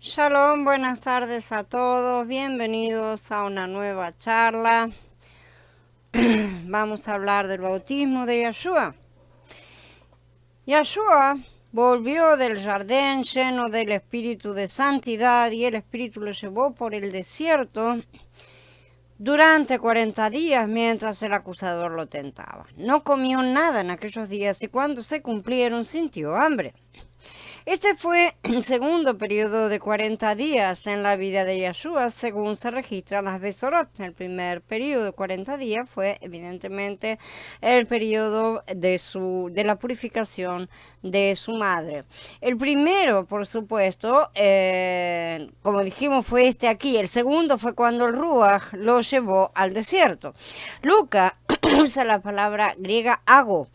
Shalom, buenas tardes a todos, bienvenidos a una nueva charla. Vamos a hablar del bautismo de Yeshua. Yeshua volvió del jardín lleno del espíritu de santidad y el espíritu lo llevó por el desierto durante 40 días mientras el acusador lo tentaba. No comió nada en aquellos días y cuando se cumplieron sintió hambre. Este fue el segundo periodo de 40 días en la vida de Yeshua, según se registra en las Besorot. El primer periodo de 40 días fue, evidentemente, el periodo de la purificación de su madre. El primero, por supuesto, como dijimos, fue este aquí. El segundo fue cuando el Ruach lo llevó al desierto. Lucas usa la palabra griega ago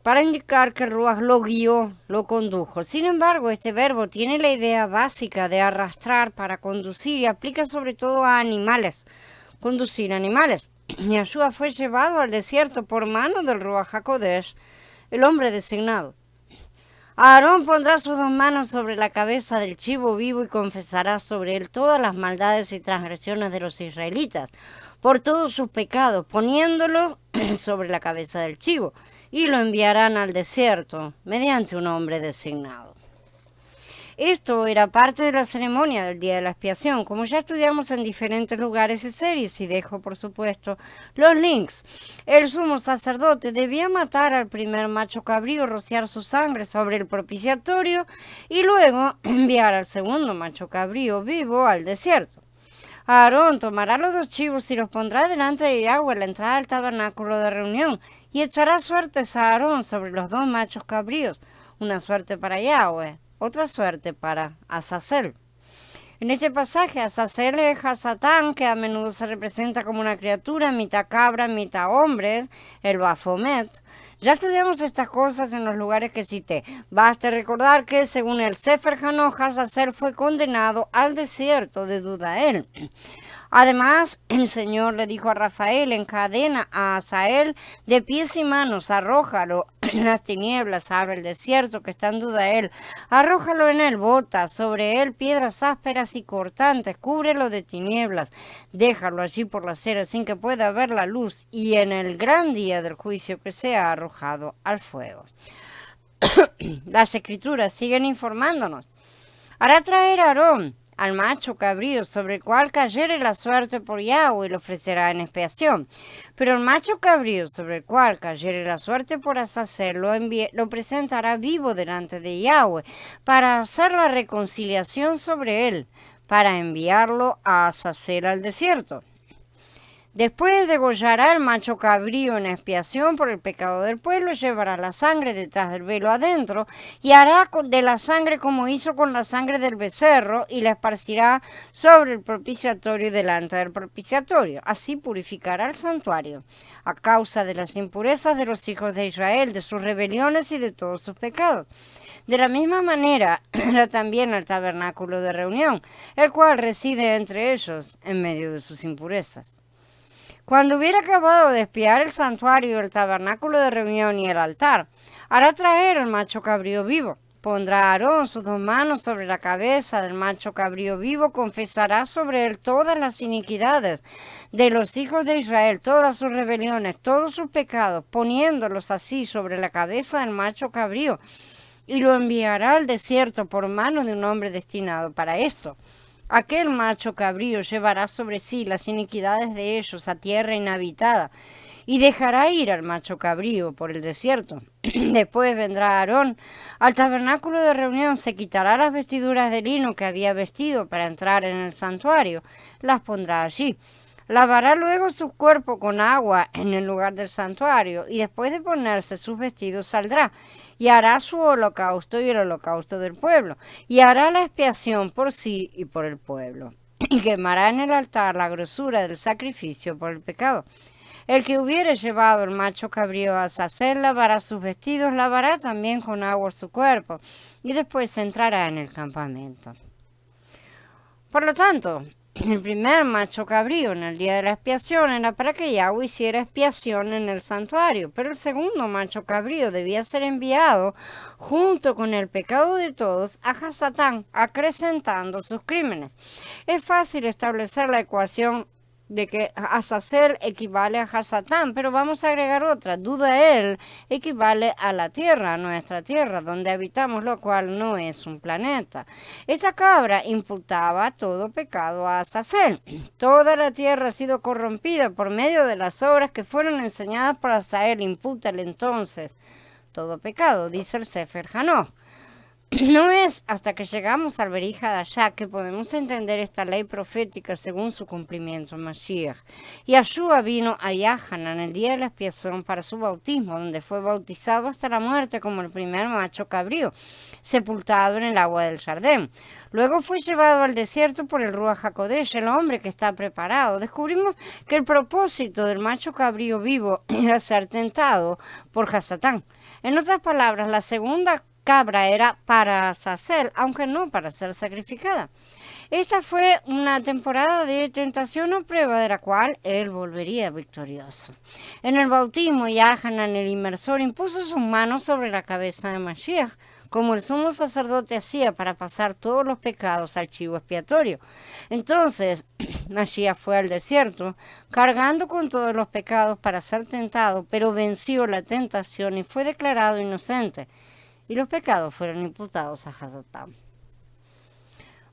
para indicar que el Ruach lo guió, lo condujo. Sin embargo, este verbo tiene la idea básica de arrastrar para conducir y aplica sobre todo a animales, conducir animales. Yeshua fue llevado al desierto por mano del Ruach HaKodesh, el hombre designado. Aarón pondrá sus dos manos sobre la cabeza del chivo vivo y confesará sobre él todas las maldades y transgresiones de los israelitas, por todos sus pecados, poniéndolos sobre la cabeza del chivo, y lo enviarán al desierto mediante un hombre designado. Esto era parte de la ceremonia del día de la expiación, como ya estudiamos en diferentes lugares y series, y dejo por supuesto los links. El sumo sacerdote debía matar al primer macho cabrío, rociar su sangre sobre el propiciatorio y luego enviar al segundo macho cabrío vivo al desierto. Aarón tomará los dos chivos y los pondrá delante de Yahweh a la entrada del tabernáculo de reunión y echará suertes a Aarón sobre los dos machos cabríos, una suerte para Yahweh, otra suerte para Azazel. En este pasaje, Azazel es a Satán, que a menudo se representa como una criatura, mitad cabra, mitad hombre, el Baphomet. Ya estudiamos estas cosas en los lugares que cité. Basta recordar que, según el Sefer Hanoch, Azazel fue condenado al desierto de Dudael. Además, el Señor le dijo a Rafael: encadena a Azael de pies y manos, arrójalo en las tinieblas, abre el desierto que está en Dudael, arrójalo en él, bota sobre él piedras ásperas y cortantes, cúbrelo de tinieblas, déjalo allí por la acera sin que pueda ver la luz, y en el gran día del juicio que sea arrojado al fuego. Las escrituras siguen informándonos. Hará traer a Aarón al macho cabrío sobre el cual cayere la suerte por Yahweh, y lo ofrecerá en expiación. Pero el macho cabrío sobre el cual cayere la suerte por Azazel lo presentará vivo delante de Yahweh para hacer la reconciliación sobre él, para enviarlo a Azazel al desierto. Después degollará el macho cabrío en expiación por el pecado del pueblo, llevará la sangre detrás del velo adentro, y hará de la sangre como hizo con la sangre del becerro, y la esparcirá sobre el propiciatorio y delante del propiciatorio. Así purificará el santuario, a causa de las impurezas de los hijos de Israel, de sus rebeliones y de todos sus pecados. De la misma manera, hará también el tabernáculo de reunión, el cual reside entre ellos en medio de sus impurezas. Cuando hubiera acabado de expiar el santuario, el tabernáculo de reunión y el altar, hará traer el macho cabrío vivo. Pondrá a Aarón sus dos manos sobre la cabeza del macho cabrío vivo, confesará sobre él todas las iniquidades de los hijos de Israel, todas sus rebeliones, todos sus pecados, poniéndolos así sobre la cabeza del macho cabrío, y lo enviará al desierto por mano de un hombre destinado para esto. Aquel macho cabrío llevará sobre sí las iniquidades de ellos a tierra inhabitada, y dejará ir al macho cabrío por el desierto. Después vendrá Aarón al tabernáculo de reunión, se quitará las vestiduras de lino que había vestido para entrar en el santuario, las pondrá allí. Lavará luego su cuerpo con agua en el lugar del santuario, y después de ponerse sus vestidos saldrá, y hará su holocausto y el holocausto del pueblo, y hará la expiación por sí y por el pueblo, y quemará en el altar la grosura del sacrificio por el pecado. El que hubiere llevado el macho cabrío a Azazel lavará sus vestidos, lavará también con agua su cuerpo, y después entrará en el campamento. Por lo tanto, el primer macho cabrío en el día de la expiación era para que Yahweh hiciera expiación en el santuario, pero el segundo macho cabrío debía ser enviado junto con el pecado de todos a Hasatán, acrecentando sus crímenes. Es fácil establecer la ecuación de que Azazel equivale a Hasatán, pero vamos a agregar otra. Dudael equivale a la tierra, a nuestra tierra, donde habitamos, lo cual no es un planeta. Esta cabra imputaba todo pecado a Azazel. Toda la tierra ha sido corrompida por medio de las obras que fueron enseñadas por Azazel. Impútale entonces todo pecado, dice el Sefer Hanoch. No es hasta que llegamos al Berija de allá que podemos entender esta ley profética según su cumplimiento en Mashiach. Yahshua vino a Yahanan el día de la expiación para su bautismo, donde fue bautizado hasta la muerte como el primer macho cabrío, sepultado en el agua del Jardín. Luego fue llevado al desierto por el Ruach HaKodesh, el hombre que está preparado. Descubrimos que el propósito del macho cabrío vivo era ser tentado por Hasatán. En otras palabras, la segunda cabra era para Azazel, aunque no para ser sacrificada. Esta fue una temporada de tentación o prueba de la cual él volvería victorioso. En el bautismo, Yahanan, el inmersor, impuso sus manos sobre la cabeza de Mashiach, como el sumo sacerdote hacía para pasar todos los pecados al chivo expiatorio. Entonces, Mashiach fue al desierto, cargando con todos los pecados para ser tentado, pero venció la tentación y fue declarado inocente. Y los pecados fueron imputados a Hasatán.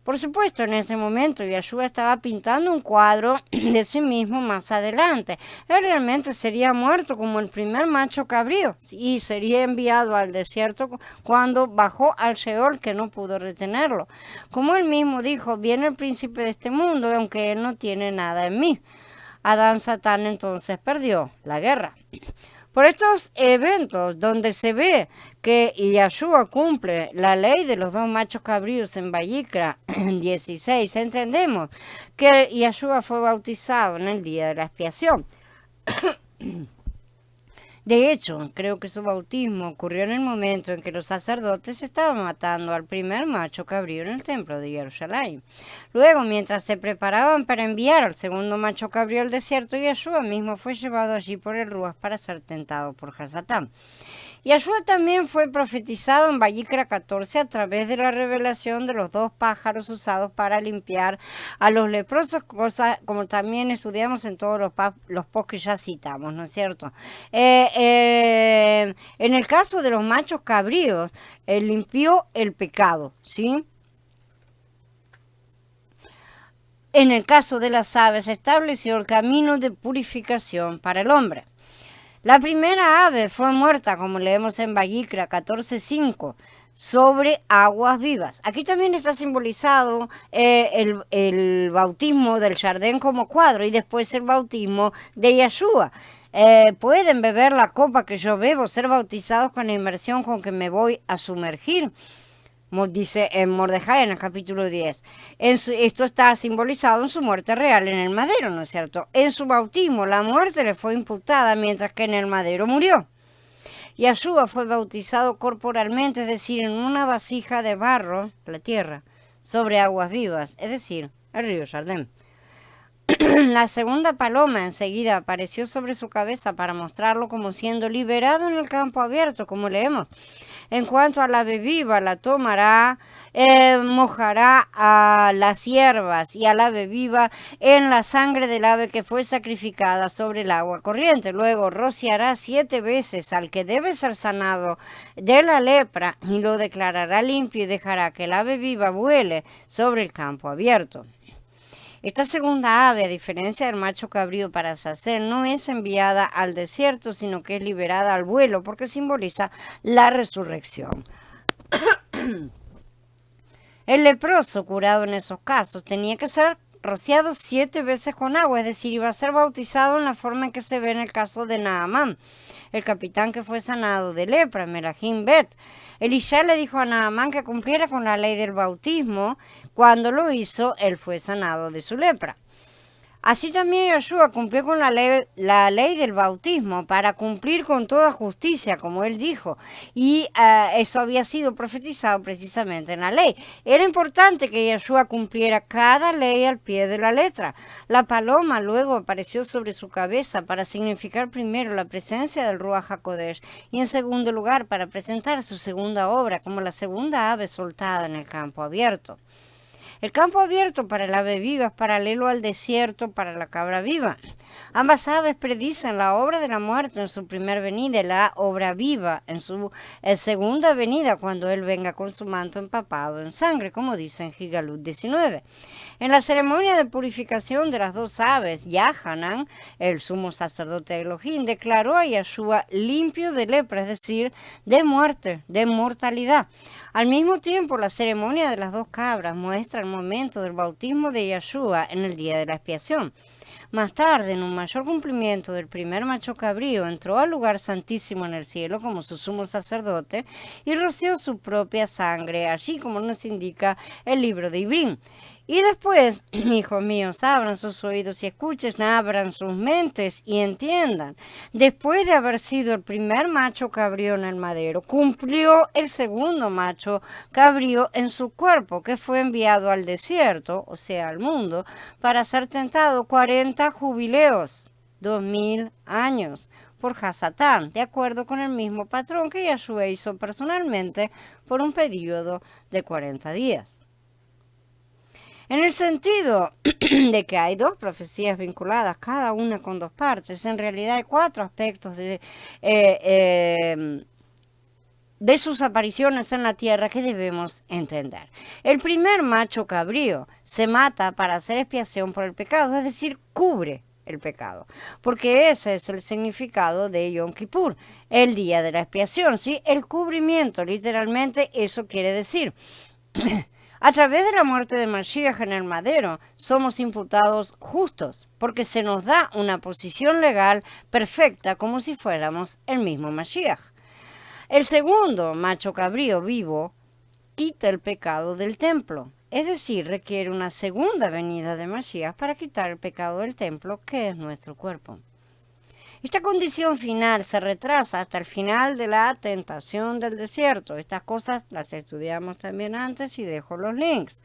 Por supuesto, en ese momento Yahshua estaba pintando un cuadro de sí mismo más adelante. Él realmente sería muerto como el primer macho cabrío y sería enviado al desierto cuando bajó al Sheol, que no pudo retenerlo. Como él mismo dijo, viene el príncipe de este mundo, aunque él no tiene nada en mí. Adán Satán entonces perdió la guerra. Por estos eventos donde se ve que Yahshua cumple la ley de los dos machos cabríos en Vayikra 16, entendemos que Yahshua fue bautizado en el día de la expiación. De hecho, creo que su bautismo ocurrió en el momento en que los sacerdotes estaban matando al primer macho cabrío en el templo de Jerusalén. Luego, mientras se preparaban para enviar al segundo macho cabrío al desierto, Yahshua mismo fue llevado allí por el Ruach para ser tentado por Hasatán. Yahshua también fue profetizado en Vayikra 14 a través de la revelación de los dos pájaros usados para limpiar a los leprosos, cosa como también estudiamos en todos los posts que ya citamos, ¿no es cierto? En el caso de los machos cabríos, limpió el pecado, ¿sí? En el caso de las aves, estableció el camino de purificación para el hombre. La primera ave fue muerta, como leemos en Vayikra 14:5, sobre aguas vivas. Aquí también está simbolizado el bautismo del Jardín como cuadro y después el bautismo de Yahshua. Pueden beber la copa que yo bebo, ser bautizados con la inmersión con que me voy a sumergir. Dice en Mordejai en el capítulo 10. Esto está simbolizado en su muerte real en el madero, ¿no es cierto? En su bautismo la muerte le fue imputada mientras que en el madero murió. Yahshua fue bautizado corporalmente, es decir, en una vasija de barro, la tierra, sobre aguas vivas, es decir, el río Jardín. La segunda paloma enseguida apareció sobre su cabeza para mostrarlo como siendo liberado en el campo abierto, como leemos. En cuanto a la ave viva, la tomará, mojará a las hierbas y al ave viva en la sangre del ave que fue sacrificada sobre el agua corriente. Luego rociará 7 veces al que debe ser sanado de la lepra y lo declarará limpio y dejará que el ave viva vuele sobre el campo abierto. Esta segunda ave, a diferencia del macho cabrío para Azazel, no es enviada al desierto, sino que es liberada al vuelo, porque simboliza la resurrección. El leproso curado en esos casos tenía que ser rociado 7 veces con agua, es decir, iba a ser bautizado en la forma en que se ve en el caso de Naamán, el capitán que fue sanado de lepra, Melahim Bet. Elisha le dijo a Naamán que cumpliera con la ley del bautismo. Cuando lo hizo, él fue sanado de su lepra. Así también Yeshua cumplió con la ley del bautismo para cumplir con toda justicia, como él dijo. Y eso había sido profetizado precisamente en la ley. Era importante que Yeshua cumpliera cada ley al pie de la letra. La paloma luego apareció sobre su cabeza para significar primero la presencia del Ruach HaKodesh y en segundo lugar para presentar su segunda obra como la segunda ave soltada en el campo abierto. El campo abierto para el ave viva es paralelo al desierto para la cabra viva. Ambas aves predicen la obra de la muerte en su primer venida y la obra viva en su segunda venida cuando él venga con su manto empapado en sangre, como dice en Gigalut 19. En la ceremonia de purificación de las dos aves, Yahanan, el sumo sacerdote de Elohim, declaró a Yeshua limpio de lepra, es decir, de muerte, de mortalidad. Al mismo tiempo, la ceremonia de las dos cabras muestra el momento del bautismo de Yeshua en el día de la expiación. Más tarde, en un mayor cumplimiento del primer macho cabrío, entró al lugar santísimo en el cielo como su sumo sacerdote y roció su propia sangre, así como nos indica el libro de Ibrim. Y después, hijos míos, abran sus oídos y escuchen, abran sus mentes y entiendan. Después de haber sido el primer macho cabrío en el madero, cumplió el segundo macho cabrío en su cuerpo, que fue enviado al desierto, o sea, al mundo, para ser tentado 40 jubileos, 2000 años, por Hasatán, de acuerdo con el mismo patrón que Yeshua hizo personalmente por un periodo de 40 días. En el sentido de que hay dos profecías vinculadas, cada una con dos partes, en realidad hay 4 aspectos de sus apariciones en la tierra que debemos entender. El primer macho cabrío se mata para hacer expiación por el pecado, es decir, cubre el pecado, porque ese es el significado de Yom Kippur, el día de la expiación, ¿sí? El cubrimiento, literalmente eso quiere decir. A través de la muerte de Mashiach en el madero, somos imputados justos, porque se nos da una posición legal perfecta como si fuéramos el mismo Mashiach. El segundo macho cabrío vivo quita el pecado del templo, es decir, requiere una segunda venida de Mashiach para quitar el pecado del templo, que es nuestro cuerpo. Esta condición final se retrasa hasta el final de la tentación del desierto. Estas cosas las estudiamos también antes y dejo los links.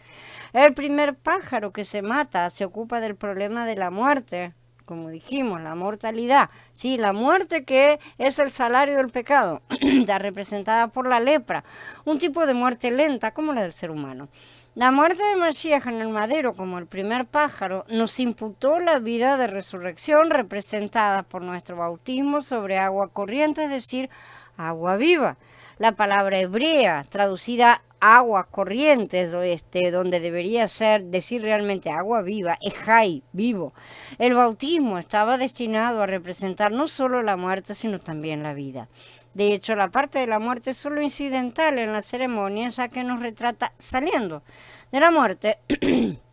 El primer pájaro que se mata se ocupa del problema de la muerte, como dijimos, la mortalidad. Sí, la muerte que es el salario del pecado, está representada por la lepra, un tipo de muerte lenta como la del ser humano. La muerte de Mashiach en el madero, como el primer pájaro, nos imputó la vida de resurrección representada por nuestro bautismo sobre agua corriente, es decir, agua viva. La palabra hebrea, traducida aguas corrientes, donde debería decir realmente agua viva, es Jai, vivo. El bautismo estaba destinado a representar no solo la muerte, sino también la vida. De hecho, la parte de la muerte es solo incidental en la ceremonia, ya que nos retrata saliendo de la muerte,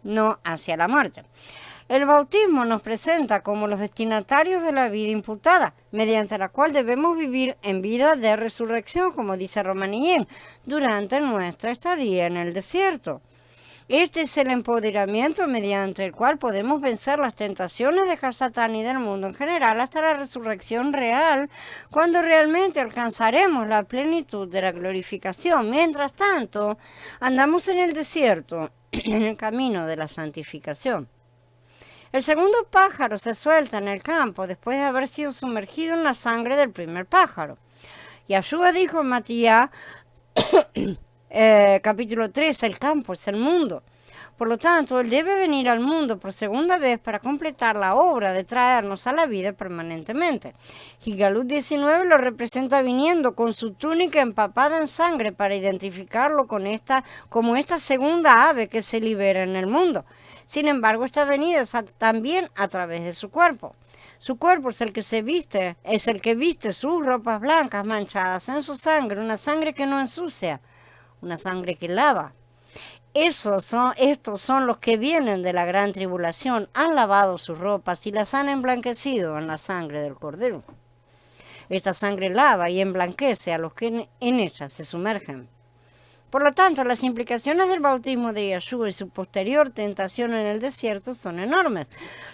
no hacia la muerte. El bautismo nos presenta como los destinatarios de la vida imputada, mediante la cual debemos vivir en vida de resurrección, como dice Romanillén, durante nuestra estadía en el desierto. Este es el empoderamiento mediante el cual podemos vencer las tentaciones de Satán y del mundo en general hasta la resurrección real, cuando realmente alcanzaremos la plenitud de la glorificación. Mientras tanto, andamos en el desierto, en el camino de la santificación. El segundo pájaro se suelta en el campo después de haber sido sumergido en la sangre del primer pájaro. Yeshua dijo en Matías capítulo 3, el campo es el mundo. Por lo tanto, Él debe venir al mundo por segunda vez para completar la obra de traernos a la vida permanentemente. Gigalut 19 lo representa viniendo con su túnica empapada en sangre para identificarlo como esta segunda ave que se libera en el mundo. Sin embargo, esta venida es también a través de su cuerpo. Su cuerpo es el que es el que viste sus ropas blancas manchadas en su sangre, una sangre que no ensucia, una sangre que lava. Estos son los que vienen de la gran tribulación, han lavado sus ropas y las han emblanquecido en la sangre del Cordero. Esta sangre lava y emblanquece a los que en ella se sumergen. Por lo tanto, las implicaciones del bautismo de Yeshua y su posterior tentación en el desierto son enormes.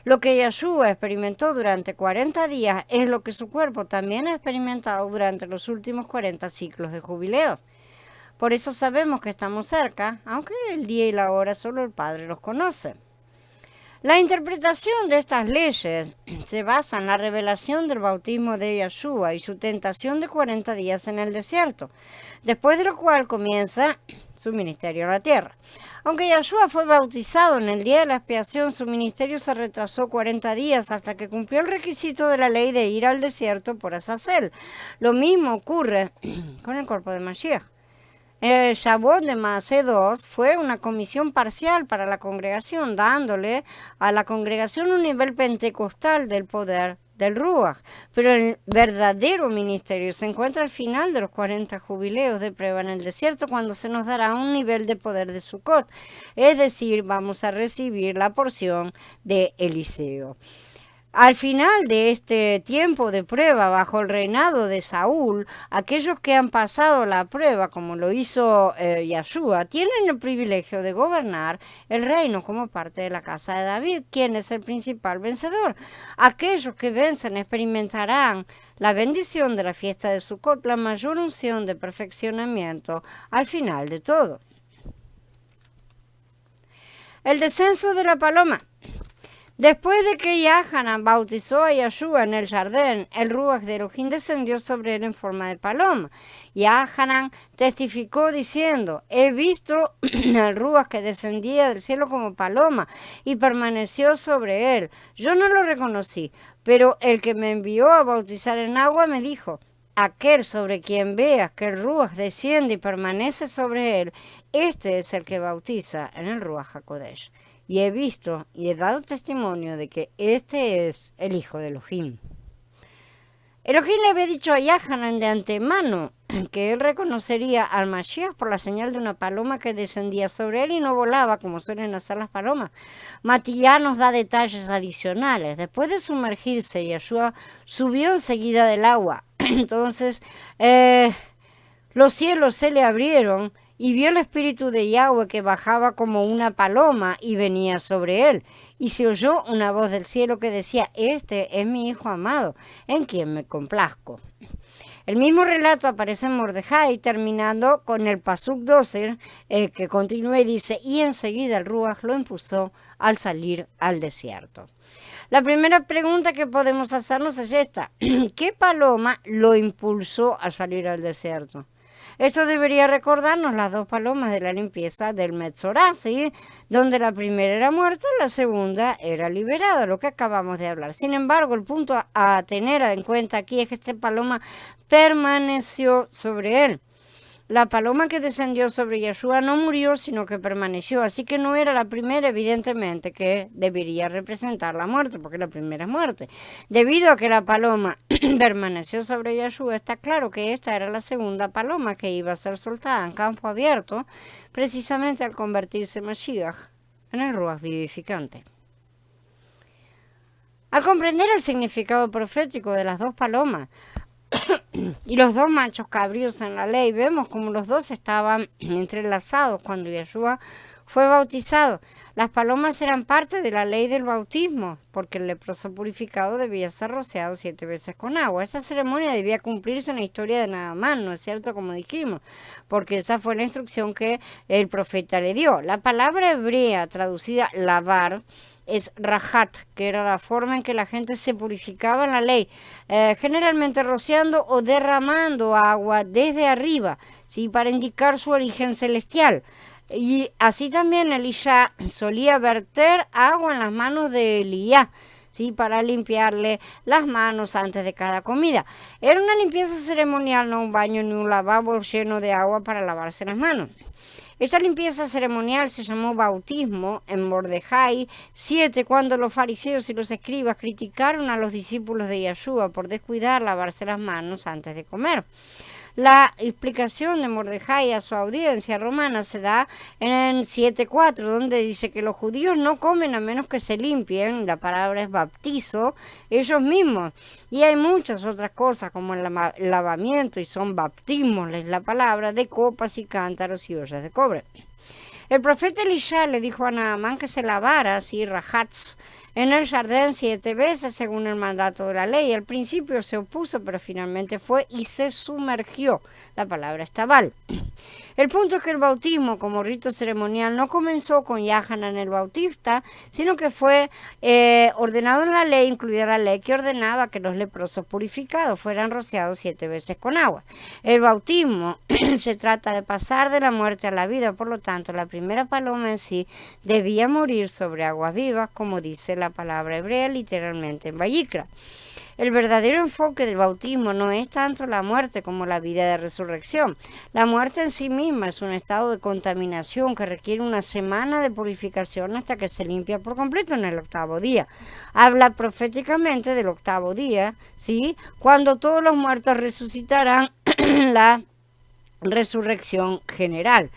Lo que Yeshua experimentó durante 40 días es lo que su cuerpo también ha experimentado durante los últimos 40 ciclos de jubileos. Por eso sabemos que estamos cerca, aunque el día y la hora solo el Padre los conoce. La interpretación de estas leyes se basa en la revelación del bautismo de Yeshua y su tentación de 40 días en el desierto, después de lo cual comienza su ministerio en la tierra. Aunque Yeshua fue bautizado en el día de la expiación, su ministerio se retrasó 40 días hasta que cumplió el requisito de la ley de ir al desierto por Azazel. Lo mismo ocurre con el cuerpo de Mashiach. El Shavuot de Maaseh 2 fue una comisión parcial para la congregación, dándole a la congregación un nivel pentecostal del poder del Ruach. Pero el verdadero ministerio se encuentra al final de los 40 jubileos de prueba en el desierto, cuando se nos dará un nivel de poder de Sukkot. Es decir, vamos a recibir la porción de Eliseo. Al final de este tiempo de prueba bajo el reinado de Saúl, aquellos que han pasado la prueba, como lo hizo Yeshua, tienen el privilegio de gobernar el reino como parte de la casa de David. ¿Quién es el principal vencedor? Aquellos que vencen experimentarán la bendición de la fiesta de Sukkot, la mayor unción de perfeccionamiento al final de todo. El descenso de la paloma. Después de que Yahanan bautizó a Yeshua en el jardín, el Ruach de Elohim descendió sobre él en forma de paloma. Yahanan testificó diciendo: he visto al Ruach que descendía del cielo como paloma y permaneció sobre él. Yo no lo reconocí, pero el que me envió a bautizar en agua me dijo: aquel sobre quien veas que el Ruach desciende y permanece sobre él, este es el que bautiza en el Ruach HaKodesh. Y he visto y he dado testimonio de que este es el Hijo de Elohim. Elohim le había dicho a Yahanan de antemano que él reconocería al Mashiach por la señal de una paloma que descendía sobre él y no volaba como suelen hacer las palomas. Matías nos da detalles adicionales. Después de sumergirse, Yeshua subió enseguida del agua. Entonces los cielos se le abrieron y vio el espíritu de Yahweh que bajaba como una paloma y venía sobre él. Y se oyó una voz del cielo que decía: este es mi hijo amado, en quien me complazco. El mismo relato aparece en Mordejai, terminando con el Pasuk 12, que continúa y dice: y enseguida el Ruach lo impulsó al salir al desierto. La primera pregunta que podemos hacernos es esta: ¿qué paloma lo impulsó a salir al desierto? Esto debería recordarnos las dos palomas de la limpieza del Metzorá, ¿sí? Donde la primera era muerta, la segunda era liberada, lo que acabamos de hablar. Sin embargo, el punto a tener en cuenta aquí es que esta paloma permaneció sobre él. La paloma que descendió sobre Yeshua no murió, sino que permaneció. Así que no era la primera, evidentemente, que debería representar la muerte, porque la primera es muerte. Debido a que la paloma permaneció sobre Yeshua, está claro que esta era la segunda paloma que iba a ser soltada en campo abierto, precisamente al convertirse Mashiach en el Ruach vivificante. Al comprender el significado profético de las dos palomas y los dos machos cabríos en la ley, vemos como los dos estaban entrelazados cuando Yeshua fue bautizado. Las palomas eran parte de la ley del bautismo, porque el leproso purificado debía ser rociado 7 veces con agua. Esta ceremonia debía cumplirse en la historia de Naamán, ¿no es cierto? Como dijimos, porque esa fue la instrucción que el profeta le dio. La palabra hebrea traducida lavar es rajat, que era la forma en que la gente se purificaba en la ley, generalmente rociando o derramando agua desde arriba, ¿sí? Para indicar su origen celestial. Y así también Elisha solía verter agua en las manos de Elías, ¿sí? Para limpiarle las manos antes de cada comida. Era una limpieza ceremonial, no un baño ni un lavabo lleno de agua para lavarse las manos. Esta limpieza ceremonial se llamó bautismo en Mordejai 7, cuando los fariseos y los escribas criticaron a los discípulos de Yeshua por descuidar lavarse las manos antes de comer. La explicación de Mordejai a su audiencia romana se da en 7.4, donde dice que los judíos no comen a menos que se limpien, la palabra es bautizo, ellos mismos. Y hay muchas otras cosas como el lavamiento, y son baptismos, es la palabra, de copas y cántaros y ollas de cobre. El profeta Elisha le dijo a Naamán que se lavara así rajatz en el jardín 7 veces según el mandato de la ley. Al principio se opuso, pero finalmente fue y se sumergió. La palabra es tabal. El punto es que el bautismo como rito ceremonial no comenzó con Yahanan el Bautista, sino que fue ordenado en la ley, incluida la ley que ordenaba que los leprosos purificados fueran rociados 7 veces con agua. El bautismo se trata de pasar de la muerte a la vida, por lo tanto la primera paloma en sí debía morir sobre aguas vivas, como dice la palabra hebrea literalmente en Vayikra. El verdadero enfoque del bautismo no es tanto la muerte como la vida de resurrección. La muerte en sí misma es un estado de contaminación que requiere una semana de purificación hasta que se limpia por completo en el 8º día. Habla proféticamente del 8º día, ¿sí? Cuando todos los muertos resucitarán la resurrección general.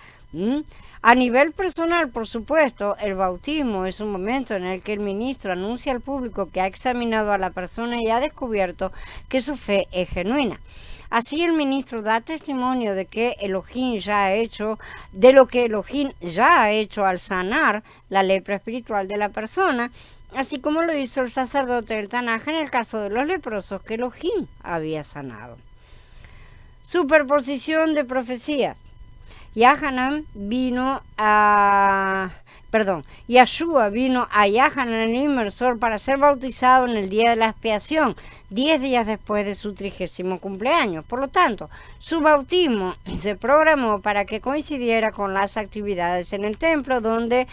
A nivel personal, por supuesto, el bautismo es un momento en el que el ministro anuncia al público que ha examinado a la persona y ha descubierto que su fe es genuina. Así el ministro da testimonio de que Elohim ya ha hecho, de lo que Elohim ya ha hecho al sanar la lepra espiritual de la persona, así como lo hizo el sacerdote del Tanaj en el caso de los leprosos que Elohim había sanado. Superposición de profecías. Yahshua vino a Yahanan el inmersor para ser bautizado en el día de la expiación, 10 días después de su 30º cumpleaños. Por lo tanto, su bautismo se programó para que coincidiera con las actividades en el templo, donde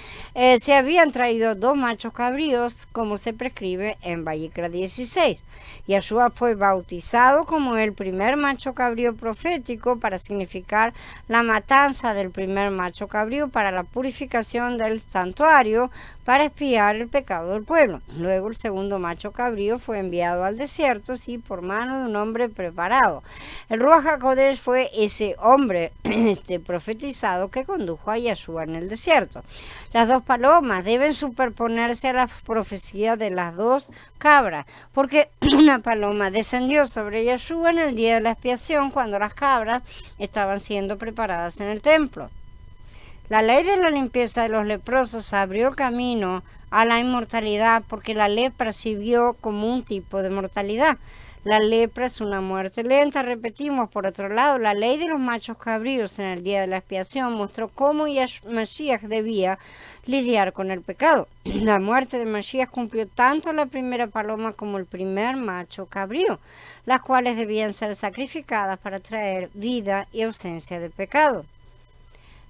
se habían traído 2 machos cabríos, como se prescribe en Vayikra 16. Yahshua fue bautizado como el primer macho cabrío profético para significar la matanza del primer macho cabrío para la purificación del santuario para expiar el pecado del pueblo. Luego el segundo macho cabrío fue enviado al desierto, sí, por mano de un hombre preparado. El Ruach HaKodesh fue ese hombre profetizado que condujo a Yahshua en el desierto. Las 2 palomas deben superponerse a las profecías de las 2 cabras, porque una paloma descendió sobre Yahshua en el día de la expiación cuando las cabras estaban siendo preparadas en el templo. La ley de la limpieza de los leprosos abrió el camino a la inmortalidad porque la lepra sirvió como un tipo de mortalidad. La lepra es una muerte lenta, repetimos. Por otro lado, la ley de los machos cabríos en el día de la expiación mostró cómo Mashiach debía lidiar con el pecado. La muerte de Mashiach cumplió tanto la primera paloma como el primer macho cabrío, las cuales debían ser sacrificadas para traer vida y ausencia de pecado.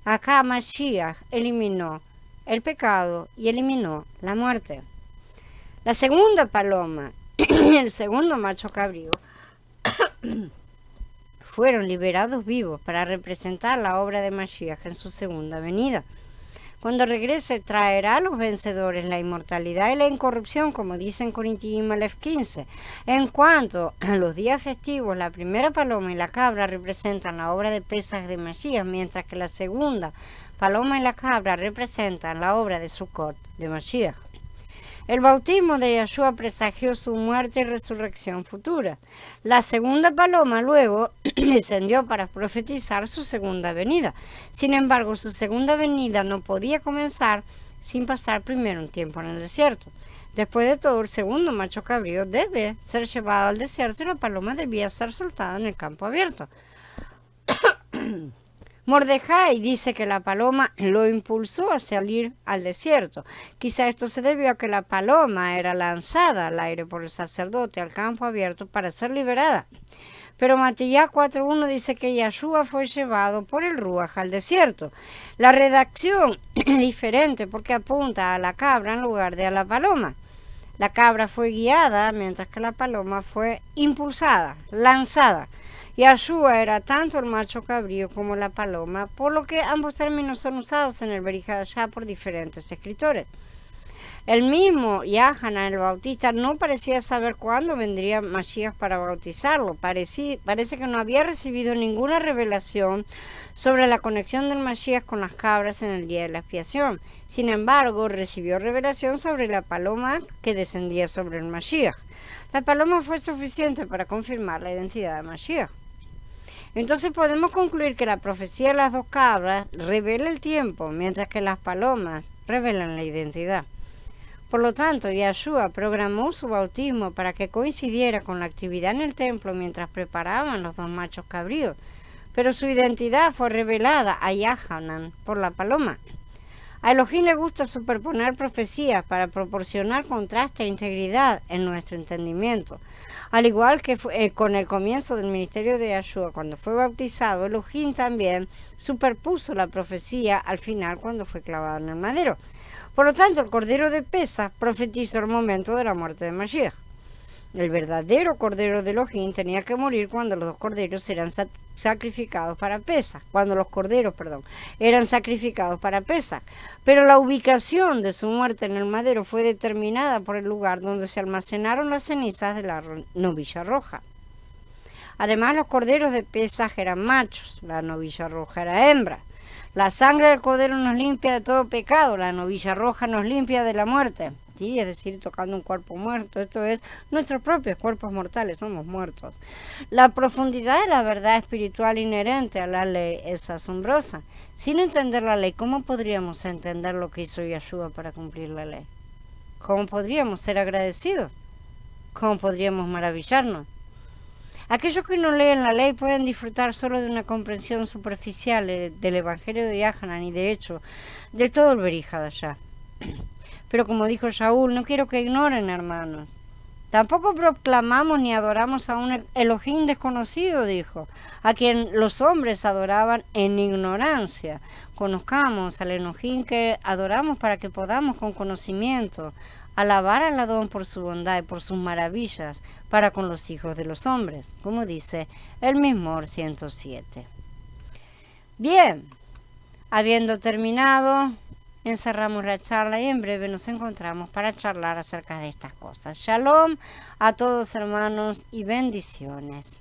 Acá Mashiach eliminó el pecado y eliminó la muerte. La segunda paloma y el segundo macho cabrío fueron liberados vivos para representar la obra de Mashiach en su segunda venida. Cuando regrese traerá a los vencedores la inmortalidad y la incorrupción, como dice en Corintios 15. En cuanto a los días festivos, la primera paloma y la cabra representan la obra de Pesaj de Mashiach, mientras que la segunda paloma y la cabra representan la obra de Sukkot de Mashiach. El bautismo de Yahshua presagió su muerte y resurrección futura. La segunda paloma luego descendió para profetizar su segunda venida. Sin embargo, su segunda venida no podía comenzar sin pasar primero un tiempo en el desierto. Después de todo, el segundo macho cabrío debe ser llevado al desierto y la paloma debía ser soltada en el campo abierto. Mordejai dice que la paloma lo impulsó a salir al desierto. Quizá esto se debió a que la paloma era lanzada al aire por el sacerdote al campo abierto para ser liberada. Pero Matías 4.1 dice que Yahshua fue llevado por el Ruach al desierto. La redacción es diferente porque apunta a la cabra en lugar de a la paloma. La cabra fue guiada mientras que la paloma fue impulsada, lanzada. Yahshua era tanto el macho cabrío como la paloma, por lo que ambos términos son usados en el Brit Hadashah por diferentes escritores. El mismo Yahanan el Bautista no parecía saber cuándo vendría Mashiach para bautizarlo. Parece que no había recibido ninguna revelación sobre la conexión del Mashiach con las cabras en el día de la expiación. Sin embargo, recibió revelación sobre la paloma que descendía sobre el Mashiach. La paloma fue suficiente para confirmar la identidad de Mashiach. Entonces podemos concluir que la profecía de las dos cabras revela el tiempo, mientras que las palomas revelan la identidad. Por lo tanto, Yahshua programó su bautismo para que coincidiera con la actividad en el templo mientras preparaban los dos machos cabríos, pero su identidad fue revelada a Yahanan por la paloma. A Elohim le gusta superponer profecías para proporcionar contraste e integridad en nuestro entendimiento. Al igual que con el comienzo del ministerio de Yahshua, cuando fue bautizado, Elohim también superpuso la profecía al final cuando fue clavado en el madero. Por lo tanto, el Cordero de Pesaj profetizó el momento de la muerte de Mashiach. El verdadero Cordero de Elohim tenía que morir cuando los dos corderos eran sacrificados para Pesaj, eran sacrificados para Pesaj. Pero la ubicación de su muerte en el madero fue determinada por el lugar donde se almacenaron las cenizas de la novilla roja. Además, los corderos de Pesaj eran machos, la novilla roja era hembra. La sangre del cordero nos limpia de todo pecado, la novilla roja nos limpia de la muerte. Sí, es decir, tocando un cuerpo muerto. Esto es, nuestros propios cuerpos mortales, somos muertos. La profundidad de la verdad espiritual inherente a la ley es asombrosa. Sin entender la ley, ¿cómo podríamos entender lo que hizo Yahshua para cumplir la ley? ¿Cómo podríamos ser agradecidos? ¿Cómo podríamos maravillarnos? Aquellos que no leen la ley pueden disfrutar solo de una comprensión superficial del Evangelio de Yahanan y de hecho de todo el Berij Hadashah. Pero como dijo Shaul, no quiero que ignoren, hermanos. Tampoco proclamamos ni adoramos a un Elohim desconocido, dijo, a quien los hombres adoraban en ignorancia. Conozcamos al Elohim que adoramos para que podamos con conocimiento alabar al Adón por su bondad y por sus maravillas para con los hijos de los hombres, como dice el Mizmor 107. Bien, habiendo terminado, encerramos la charla y en breve nos encontramos para charlar acerca de estas cosas. Shalom a todos, hermanos, y bendiciones.